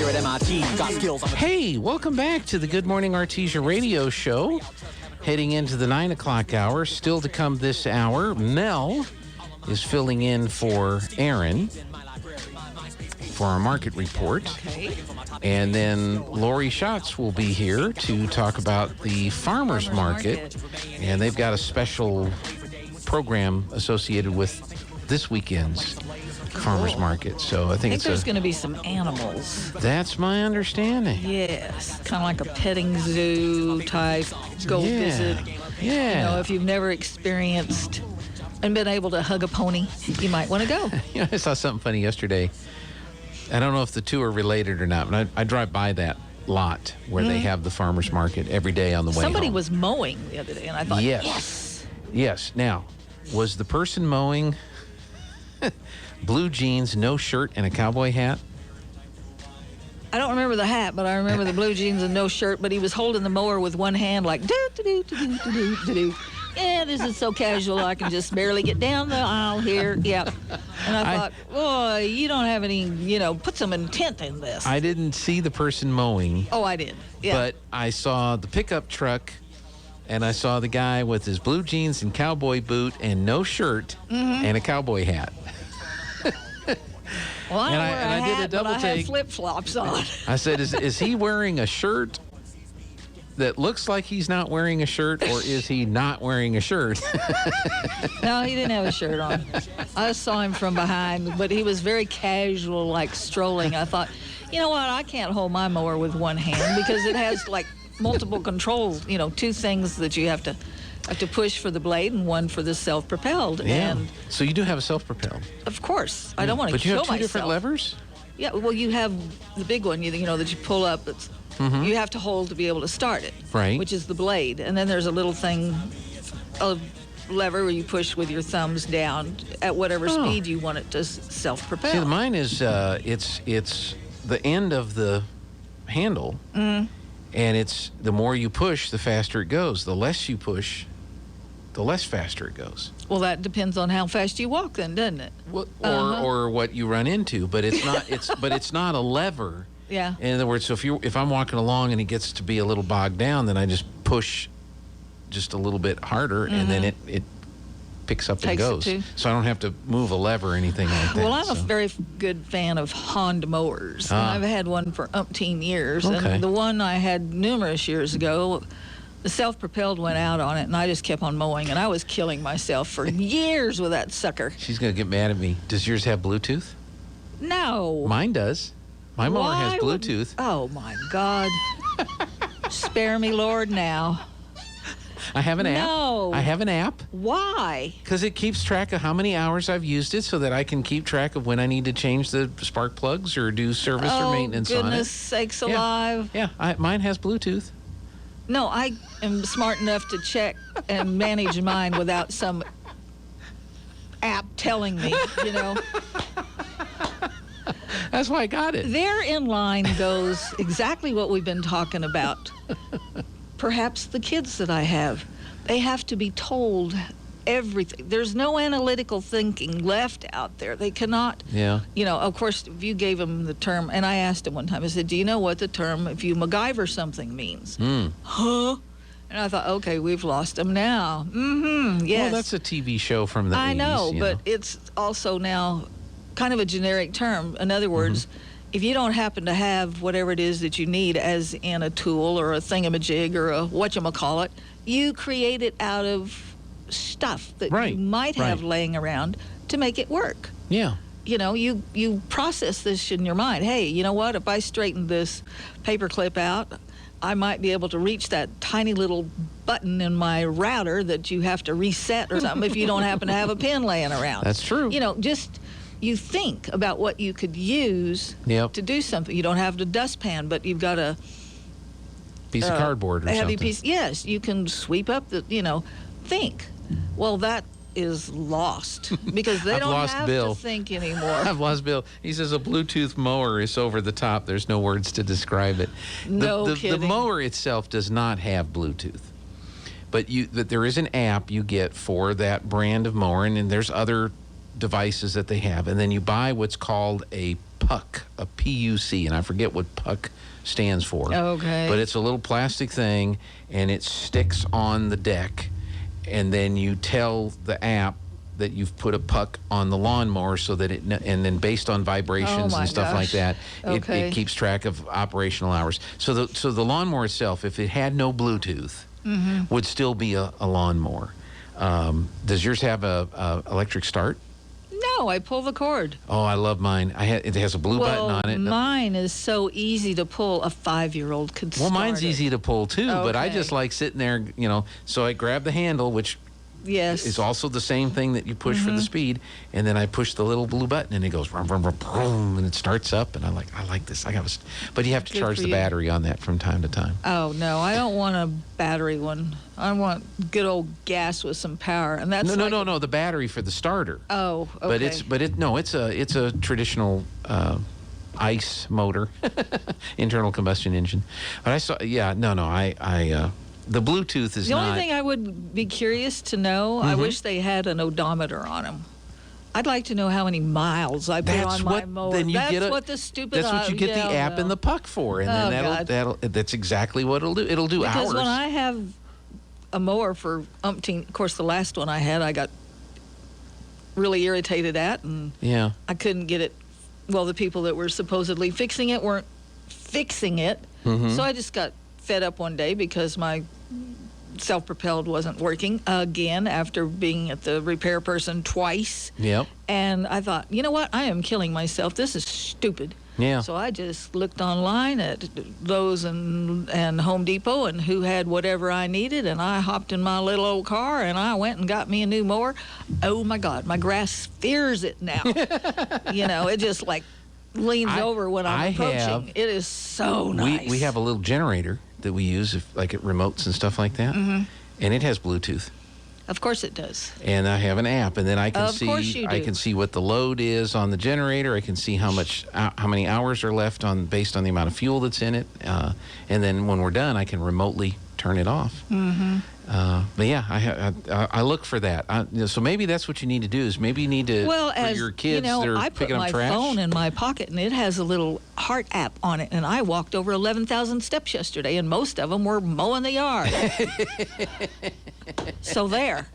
at MIT. Got skills. Hey, welcome back to the Good Morning Artesia radio show. Heading into the 9 o'clock hour. Still to come this hour, Mel is filling in for Aaron for our market report. Okay. And then Lori Schatz will be here to talk about the farmers market. And they've got a special program associated with this weekend's farmers market. So I think there's going to be some animals. That's my understanding. Yes. Kind of like a petting zoo type. Go visit. Yeah. You know, if you've never experienced and been able to hug a pony, you might want to go. You know, I saw something funny yesterday. I don't know if the two are related or not, but I drive by that lot where they have the farmers market every day on the way Somebody home. was mowing the other day, and I thought, yes. Yes. Now, was the person mowing blue jeans, no shirt, and a cowboy hat? I don't remember the hat, but I remember the blue jeans and no shirt, but he was holding the mower with one hand like, do-do-do-do-do-do-do. Yeah, this is so casual, I can just barely get down the aisle here. Yeah. And I thought, boy, you don't have any, put some intent in this. I didn't see the person mowing. Oh, I did. Yeah. But I saw the pickup truck, and I saw the guy with his blue jeans and cowboy boot and no shirt and a cowboy hat. Well, I don't wear a hat, did a double but I have flip-flops on. I said, is he wearing a shirt that looks like he's not wearing a shirt, or is he not wearing a shirt? No, he didn't have a shirt on. I saw him from behind, but he was very casual, like strolling. I thought, you know what, I can't hold my mower with one hand because it has like multiple controls, two things that you have to push for the blade and one for the self-propelled. Yeah. And so you do have a self-propelled. of course, I don't want to kill myself. But you have two different levers? Yeah, well, you have the big one, that you pull up. It's, you have to hold to be able to start it, right? Which is the blade. And then there's a little thing, a lever where you push with your thumbs down at whatever speed you want it to self-propel. See, mine is it's the end of the handle, and it's the more you push, the faster it goes. The less you push, the less faster it goes. Well, that depends on how fast you walk, then, doesn't it? Well, or what you run into, but it's not. It's not a lever. Yeah. In other words, so if I'm walking along and it gets to be a little bogged down, then I just push just a little bit harder, and then it picks up and goes. So I don't have to move a lever or anything like that. Well, I'm a very good fan of Honda mowers. I've had one for umpteen years, and the one I had numerous years ago, the self-propelled went out on it, and I just kept on mowing, and I was killing myself for years with that sucker. She's going to get mad at me. Does yours have Bluetooth? No. Mine does. My mower has Bluetooth. Oh, my God. Spare me, Lord, now. I have an app. No. I have an app. Why? Because it keeps track of how many hours I've used it so that I can keep track of when I need to change the spark plugs or do service or maintenance on it. Goodness sakes alive. Yeah, mine has Bluetooth. No, I am smart enough to check and manage mine without some app telling me, That's why I got it. Therein line goes exactly what we've been talking about. Perhaps the kids that I have, they have to be told everything. There's no analytical thinking left out there. They cannot, of course, if you gave them the term, and I asked him one time, I said, do you know what the term, if you MacGyver something means? Huh? And I thought, okay, we've lost them now. Yes. Well, that's a TV show from the 80s. I know, but it's also now kind of a generic term. In other words, if you don't happen to have whatever it is that you need, as in a tool or a thingamajig or a whatchamacallit, you create it out of stuff that you might have laying around to make it work. Yeah. You process this in your mind. Hey, you know what? If I straighten this paperclip out, I might be able to reach that tiny little button in my router that you have to reset or something if you don't happen to have a pen laying around. That's true. You think about what you could use to do something. You don't have the dustpan, but you've got a piece of cardboard or a heavy something. Piece. Yes, you can sweep up think. Well, that is lost because they don't have to think anymore. I've lost Bill. He says a Bluetooth mower is over the top. There's no words to describe it. No The kidding. mower itself does not have Bluetooth. But there is an app you get for that brand of mower, and there's other devices that they have. And then you buy what's called a puck, a P-U-C, and I forget what puck stands for. Okay. But it's a little plastic thing, and it sticks on the deck, and then you tell the app that you've put a puck on the lawnmower so that and then based on vibrations and stuff like that, it keeps track of operational hours. So the lawnmower itself, if it had no Bluetooth, would still be a lawnmower. Does yours have a electric start? No, I pull the cord. Oh, I love mine. It has a blue button on it. Mine is so easy to pull. A 5-year-old could start mine's easy to pull too, but I Okay. just like sitting there, so I grab the handle, which Yes. is also the same thing that you push for the speed, and then I push the little blue button, and it goes rum, rum, rum, rum, and it starts up, and I like this. But you have to charge the battery on that from time to time. Oh no, I don't want a battery one. I want good old gas with some power, and that's No. The battery for the starter. Oh, okay. It's a traditional ICE motor, internal combustion engine. But the Bluetooth is the not. only thing I would be curious to know. I wish they had an odometer on them. I'd like to know how many miles I put on my mower. Then you That's what the stupid. That's what you get the app and the puck for, and then that's exactly what it'll do. It'll do hours. Because when I have a mower for umpteen, of course, the last one I had, I got really irritated at, and I couldn't get it. Well, the people that were supposedly fixing it weren't fixing it, so I just got fed up one day because my self-propelled wasn't working again after being at the repair person twice. Yep. And I thought, you know what? I am killing myself. This is stupid. Yeah. So I just looked online at Lowe's and Home Depot and who had whatever I needed, and I hopped in my little old car and I went and got me a new mower. Oh my God, my grass fears it now. It just like leans over when I'm approaching. It is so nice. We have a little generator that we use like at remotes and stuff like that, and it has Bluetooth. Of course it does. And I have an app, and then I can I can see what the load is on the generator. I can see how many hours are left based on the amount of fuel that's in it, and then when we're done, I can remotely turn it off. But yeah, I look for that. So maybe that's what you need to do. Is maybe you need to for your kids that are picking up trash. I put my phone in my pocket, and it has a little heart app on it. And I walked over 11,000 steps yesterday, and most of them were mowing the yard. So there.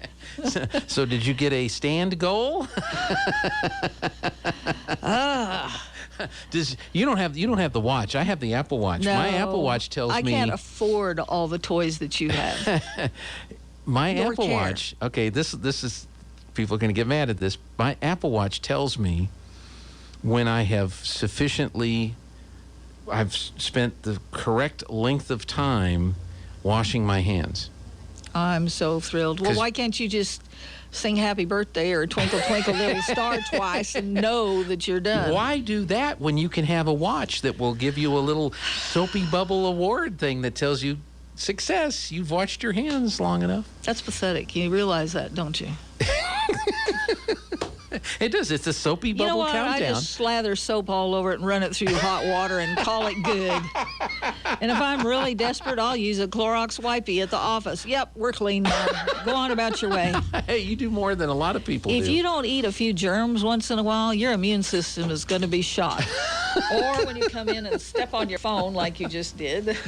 So did you get a stand goal? You don't have the watch. I have the Apple Watch. No, my Apple Watch tells me I can't afford all the toys that you have. My Apple Watch. Okay, this is people are going to get mad at this. My Apple Watch tells me when I have I've spent the correct length of time washing my hands. I'm so thrilled. Well, why can't you just sing happy birthday or twinkle, twinkle, little star twice and know that you're done? Why do that when you can have a watch that will give you a little soapy bubble award thing that tells you success? You've washed your hands long enough. That's pathetic. You realize that, don't you? It does. It's a soapy bubble You know what? countdown. I just slather soap all over it and run it through hot water and call it good. And if I'm really desperate, I'll use a Clorox wipey at the office. Yep, we're clean now. Go on about your way. Hey, you do more than a lot of people do. If you don't eat a few germs once in a while, your immune system is going to be shot. Or when you come in and step on your phone like you just did.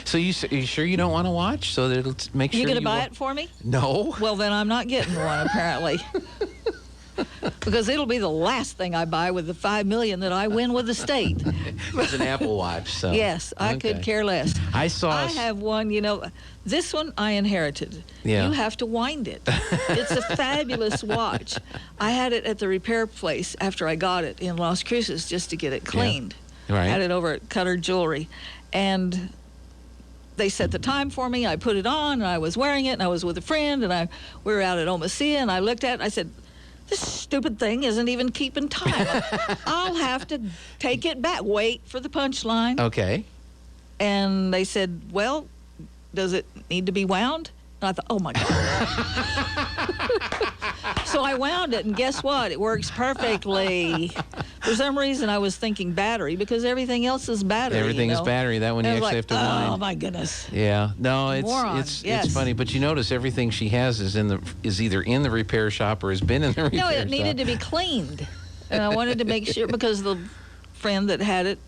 So you sure you don't want to watch? So that it'll make sure you going to buy it for me? No. Well, then I'm not getting one, apparently. Because it'll be the last thing I buy with the $5 million that I win with the state. It's an Apple Watch, so. Yes, I could care less. I have one, this one I inherited. Yeah. You have to wind it. It's a fabulous watch. I had it at the repair place after I got it in Las Cruces just to get it cleaned. Yeah. Right. I had it over at Cutter Jewelry. And they set the time for me. I put it on, and I was wearing it, and I was with a friend, and we were out at Omasea, and I looked at it, and I said, this stupid thing isn't even keeping time. I'll have to take it back. Wait for the punchline. Okay. And they said, well, does it need to be wound? And I thought, oh, my God. So I wound it, and guess what? It works perfectly. For some reason, I was thinking battery because everything else is battery. Everything is battery. That one you actually have to wind. Oh, my goodness. Yeah. No, Yes. it's funny. But you notice everything she has is either in the repair shop or has been in the repair shop. No, it needed to be cleaned. And I wanted to make sure, because the friend that had it,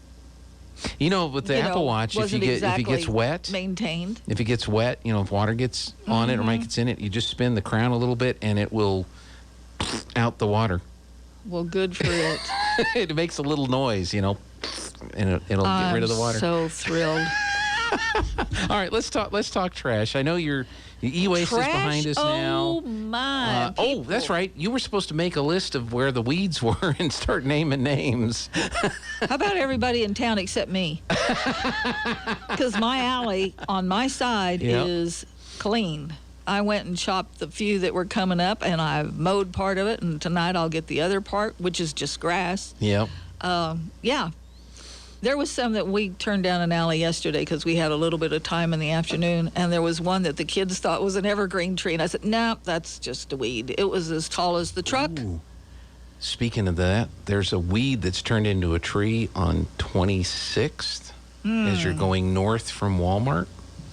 With the Apple Watch, if wasn't it exactly gets wet, maintained. if it gets wet, if water gets on it or might gets in it, you just spin the crown a little bit and it will out the water. Well, good for it. It makes a little noise, and it'll get rid of the water. I'm so thrilled. All right, let's talk trash. I know your e-waste is behind us now. Oh my! That's right. You were supposed to make a list of where the weeds were and start naming names. How about everybody in town except me? Because my alley on my side is clean. I went and chopped the few that were coming up, and I mowed part of it, and tonight I'll get the other part, which is just grass. Yep. Yeah. There was some that we turned down an alley yesterday because we had a little bit of time in the afternoon, and there was one that the kids thought was an evergreen tree, and I said, no, that's just a weed. It was as tall as the truck. Ooh. Speaking of that, there's a weed that's turned into a tree on 26th as you're going north from Walmart.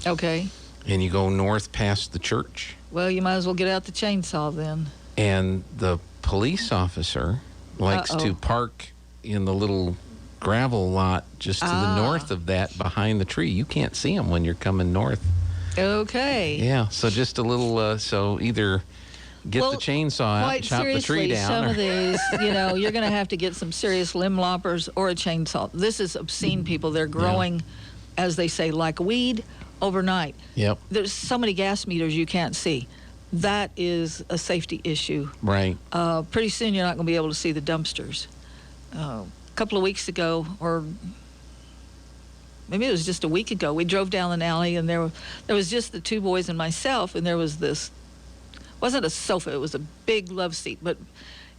Okay. And you go north past the church. Well, you might as well get out the chainsaw then. And the police officer likes to park in the little gravel lot just to the north of that behind the tree. You can't see him when you're coming north. Okay. Yeah, so just a little, so either get the chainsaw out and chop the tree down. Some of these, you're going to have to get some serious limb loppers or a chainsaw. This is obscene, people. They're growing, as they say, like weed overnight. Yep. There's so many gas meters you can't see. That is a safety issue. Right. Pretty soon you're not going to be able to see the dumpsters. A couple of weeks ago, or maybe it was just a week ago, we drove down an alley, and there was just the two boys and myself, and there was this, wasn't a sofa, it was a big love seat, but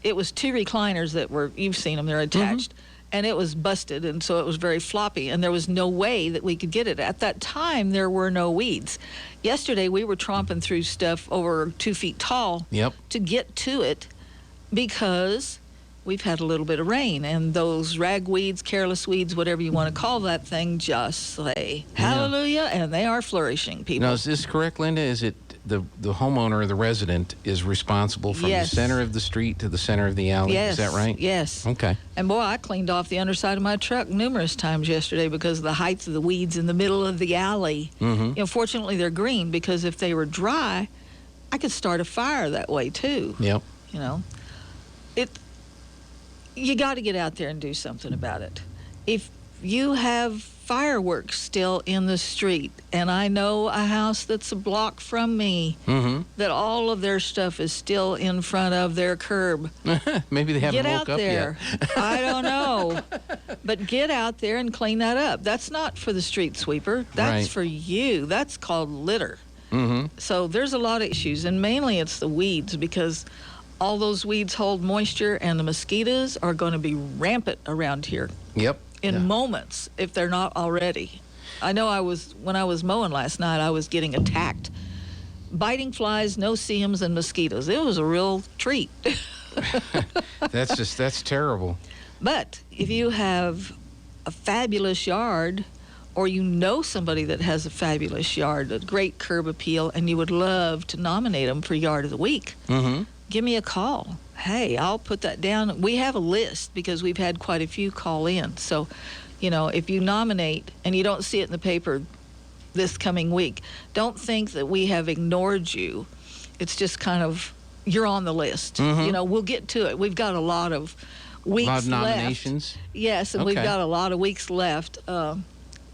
it was two recliners that were, you've seen them, they're attached, and it was busted, and so it was very floppy, and there was no way that we could get it. At that time, there were no weeds. Yesterday, we were tromping through stuff over 2 feet tall to get to it, because we've had a little bit of rain, and those ragweeds, careless weeds, whatever you want to call that thing, just say hallelujah, and they are flourishing, people. Now, is this correct, Linda? Is it the homeowner or the resident is responsible from the center of the street to the center of the alley? Yes. Is that right? Yes. Okay. And boy, I cleaned off the underside of my truck numerous times yesterday because of the height of the weeds in the middle of the alley. Fortunately, they're green, because if they were dry, I could start a fire that way too. Yep. You got to get out there and do something about it. If you have fireworks still in the street, and I know a house that's a block from me, that all of their stuff is still in front of their curb. Maybe they haven't woke up yet. Get out there. I don't know. But get out there and clean that up. That's not for the street sweeper. That's for you. That's called litter. So there's a lot of issues, and mainly it's the weeds, because all those weeds hold moisture, and the mosquitoes are going to be rampant around here. Yep. In moments, if they're not already. I know when I was mowing last night, I was getting attacked. Biting flies, no-see-ums, and mosquitoes. It was a real treat. That's terrible. But if you have a fabulous yard, or you know somebody that has a fabulous yard, a great curb appeal, and you would love to nominate them for Yard of the Week, give me a call. Hey, I'll put that down. We have a list because we've had quite a few call in. So, if you nominate and you don't see it in the paper this coming week, don't think that we have ignored you. It's just kind of, you're on the list. We'll get to it. We've got a lot of weeks left. A lot of nominations? Yes, and we've got a lot of weeks left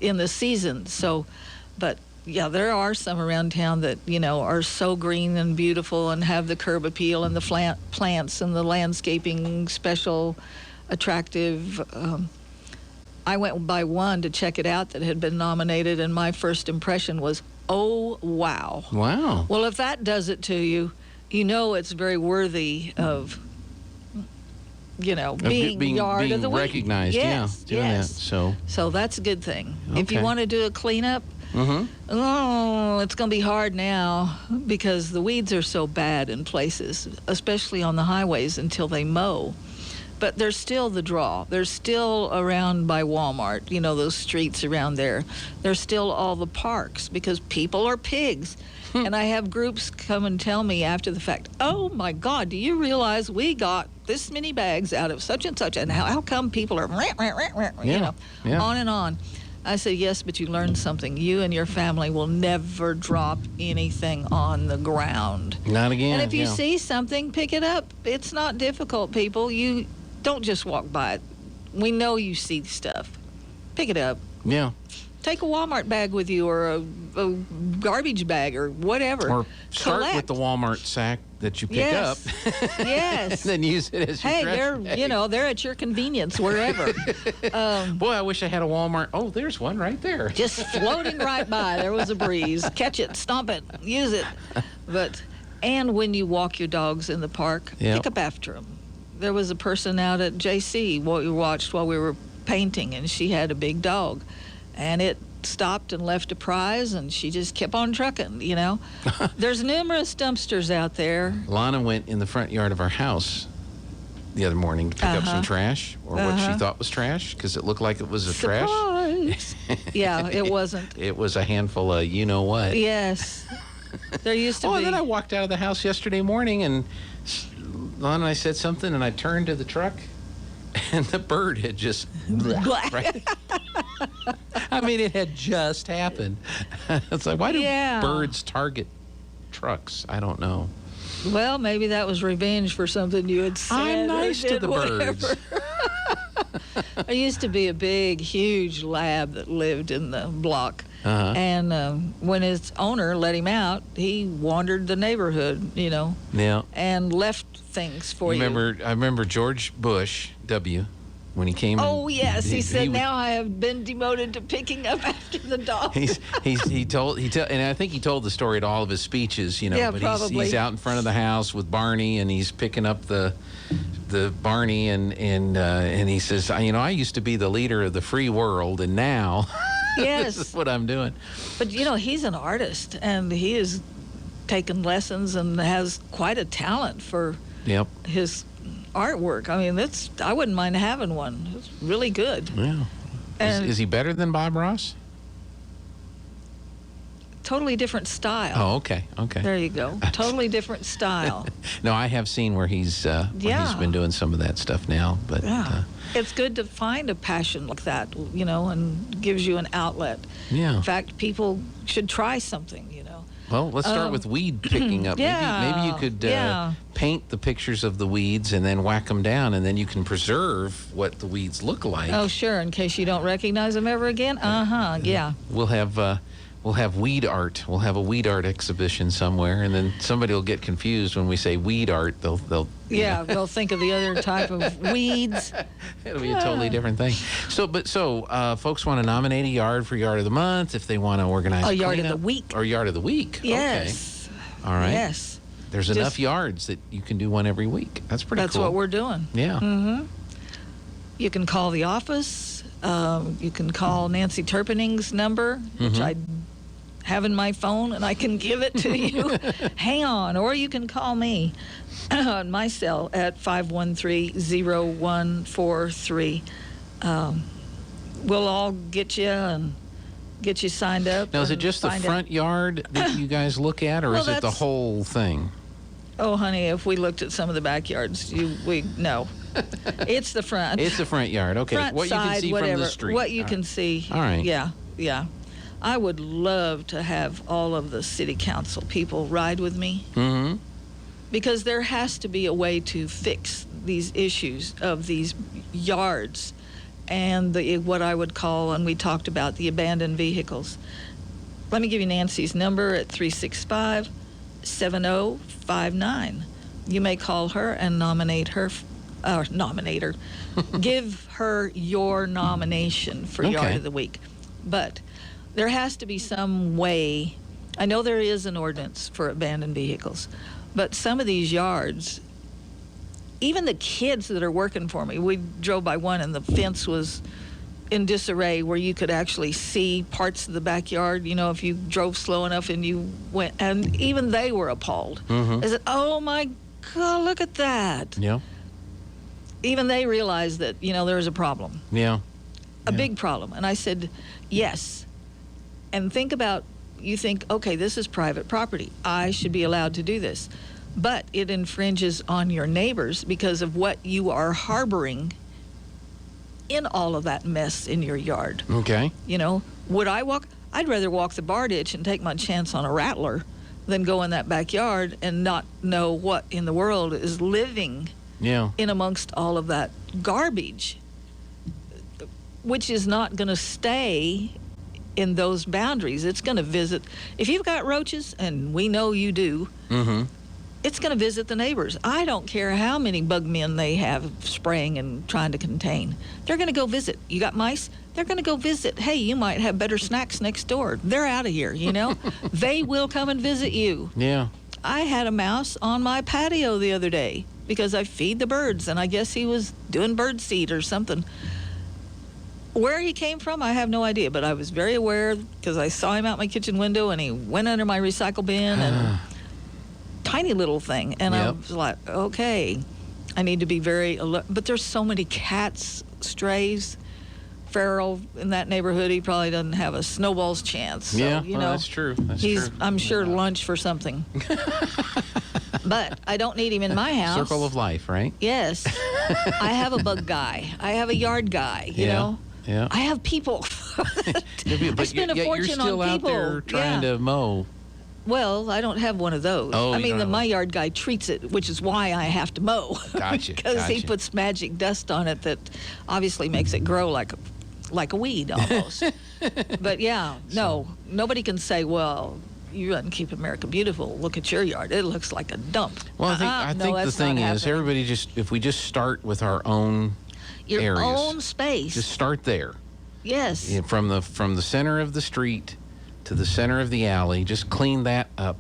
in the season. So, but yeah, there are some around town that, are so green and beautiful and have the curb appeal and the plants and the landscaping special attractive. I went by one to check it out that had been nominated, and my first impression was, oh, wow. Wow. Well, if that does it to you, it's very worthy of, being Yard of the Week. Recognized, doing that. So that's a good thing. Okay. If you want to do a cleanup, it's going to be hard now because the weeds are so bad in places, especially on the highways until they mow. But there's still the draw. There's still around by Walmart, those streets around there. There's still all the parks because people are pigs. And I have groups come and tell me after the fact, oh my God, do you realize we got this many bags out of such and such, and how come people are, on and on. I said, yes, but you learned something. You and your family will never drop anything on the ground. Not again. And if you see something, pick it up. It's not difficult, people. You don't just walk by it. We know you see stuff. Pick it up. Yeah. Take a Walmart bag with you, or a garbage bag, or whatever. Or start with the Walmart sack that you pick up. Yes. And then use it as your trash bag. They're at your convenience wherever. Boy, I wish I had a Walmart. Oh, there's one right there. Just floating right by. There was a breeze. Catch it, stomp it, use it. And when you walk your dogs in the park, pick up after them. There was a person out at JC we watched while we were painting, and she had a big dog. And it stopped and left a prize, and she just kept on trucking, There's numerous dumpsters out there. Lana went in the front yard of our house the other morning to pick up some trash, or what she thought was trash, because it looked like it was a Surprise. Yeah, it wasn't. It was a handful of you-know-what. Yes. There used to be. And then I walked out of the house yesterday morning, and Lana and I said something, and I turned to the truck, and the bird had just... right? I mean, it had just happened. It's like, why do birds target trucks? I don't know. Well, maybe that was revenge for something you had said. I'm nice to the birds. There used to be a big, huge lab that lived in the block. And when his owner let him out, he wandered the neighborhood, and left things for you. I remember George Bush, W., when he came. Oh, yes. He said, now I have been demoted to picking up after the dog. And I think he told the story at all of his speeches, Yeah, but probably. he's out in front of the house with Barney, and he's picking up the Barney, and he says, I used to be the leader of the free world, and now Yes. this is what I'm doing. But, he's an artist, and he has taken lessons and has quite a talent for his artwork. I mean, I wouldn't mind having one. It's really good. Yeah. Is he better than Bob Ross? Totally different style. Oh, okay. There you go. Totally different style. No, I have seen where he's been doing some of that stuff now. But it's good to find a passion like that, and gives you an outlet. Yeah. In fact, people should try something, Well, let's start with weed picking up. Maybe you could paint the pictures of the weeds and then whack them down, and then you can preserve what the weeds look like. Oh, sure, in case you don't recognize them ever again. Yeah. We'll have weed art. We'll have a weed art exhibition somewhere, and then somebody will get confused when we say weed art. They'll they'll think of the other type of weeds. It'll be a totally different thing. So folks want to nominate a yard for Yard of the Month if they want to organize a Yard of cleanup. the Week. Or Yard of the Week. Yes. Okay. All right. Yes. There's enough yards that you can do one every week. That's pretty cool. That's what we're doing. Yeah. Mm-hmm. You can call the office. You can call Nancy Turpening's number, which I have in my phone, and I can give it to you. Hang on. Or you can call me on my cell at 513-0143. We'll all get you signed up. Now, is it just the front yard that you guys look at, or is it the whole thing? Oh, honey, if we looked at some of the backyards, no. It's the front. It's the front yard. Okay. Front, what side, you can see whatever. from the street. What you can see. All right. Yeah. I would love to have all of the city council people ride with me. Mm-hmm. Because there has to be a way to fix these issues of these yards and what I would call, and we talked about, the abandoned vehicles. Let me give you Nancy's number at 365-7059. You may call her and nominate her. Give her your nomination for Yard of the Week. But there has to be some way. I know there is an ordinance for abandoned vehicles, but some of these yards, even the kids that are working for me, we drove by one and the fence was in disarray where you could actually see parts of the backyard, if you drove slow enough and you went, and even they were appalled. Mm-hmm. They said, oh my God, look at that. Yeah. even they realized that, there was a problem. Yeah. A big problem. And I said, yes. And you think, okay, this is private property. I should be allowed to do this. But it infringes on your neighbors because of what you are harboring in all of that mess in your yard. Okay. Would I walk? I'd rather walk the bar ditch and take my chance on a rattler than go in that backyard and not know what in the world is living in amongst all of that garbage, which is not going to stay in those boundaries. It's going to visit. If you've got roaches, and we know you do, it's going to visit the neighbors. I don't care how many bug men they have spraying and trying to contain. They're going to go visit. You got mice? They're going to go visit. Hey, you might have better snacks next door. They're out of here, They will come and visit you. Yeah. I had a mouse on my patio the other day because I feed the birds, and I guess he was doing bird seed or something. Where he came from, I have no idea, but I was very aware because I saw him out my kitchen window, and he went under my recycle bin, and tiny little thing. And I was like, okay, I need to be very alert. But there's so many cats, strays, feral in that neighborhood. He probably doesn't have a snowball's chance. So, that's true. He's, I'm sure, lunch for something. But I don't need him in my house. Circle of life, right? Yes. I have a bug guy. I have a yard guy, you know. Yeah. I have people. I spend a fortune you're still on out people. there trying to mow. Well, I don't have one of those. Oh, I mean, my yard guy treats it, which is why I have to mow. Gotcha. Because he puts magic dust on it that obviously makes it grow like a weed almost. But nobody can say, well, you doesn't keep America beautiful. Look at your yard. It looks like a dump. Well, I think the thing is, everybody if we just start with our own your areas, own space. Just start there. Yes. Yeah, from the center of the street to the center of the alley, just clean that up,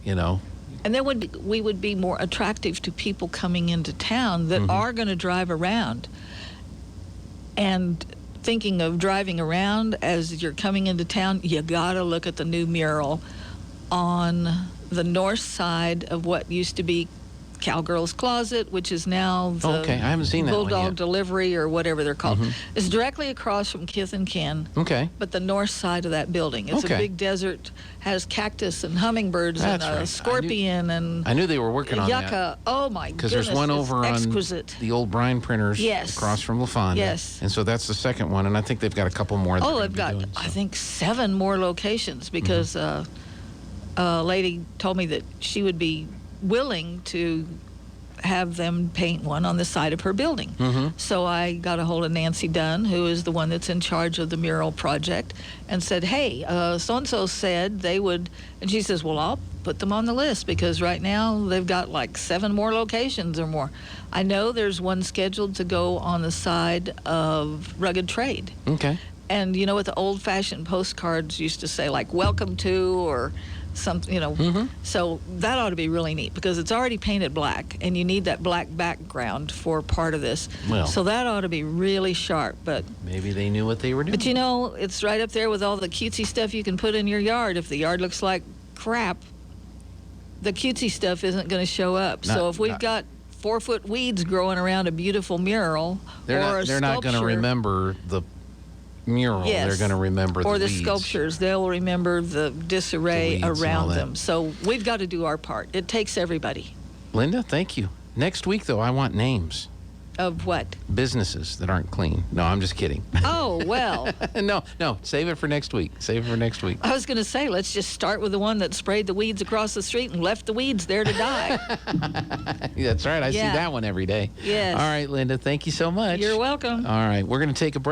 And then we would be more attractive to people coming into town that are going to drive around. And thinking of driving around as you're coming into town, you got to look at the new mural on the north side of what used to be Cowgirl's Closet, which is now the I haven't seen that one Bulldog yet. Delivery or whatever they're called. It's directly across from Kith and Kin. Okay. But the north side of that building. It's a big desert, has cactus and hummingbirds and a scorpion and I knew they were working on yucca. that. Oh my goodness. Because there's one over exquisite. on the old Brine printers across from LaFonda. Yes. And so that's the second one, and I think they've got a couple more. They've got, I think, 7 more locations because a lady told me that she would be willing to have them paint one on the side of her building. So I got a hold of Nancy Dunn, who is the one that's in charge of the mural project, and said, hey, so-and-so said they would, and she says, well, I'll put them on the list because right now they've got like 7 more locations or more. I know there's one scheduled to go on the side of Rugged Trade. Okay. And you know what the old-fashioned postcards used to say, like, welcome to, or something, So that ought to be really neat because it's already painted black and you need that black background for part of this. Well, so that ought to be really sharp. But maybe they knew what they were doing. But it's right up there with all the cutesy stuff you can put in your yard. If the yard looks like crap, the cutesy stuff isn't going to show up. So if we've got 4-foot weeds growing around a beautiful mural they're not going to remember the mural. Yes. They're going to remember the weeds. sculptures. They'll remember the disarray around them. So we've got to do our part. It takes everybody. Linda, thank you. Next week, though, I want names. Of what? Businesses that aren't clean. No, I'm just kidding. Oh, well. No, save it for next week. I was going to say, let's just start with the one that sprayed the weeds across the street and left the weeds there to die. That's right. I see that one every day. Yes. All right, Linda, thank you so much. You're welcome. All right, we're going to take a break.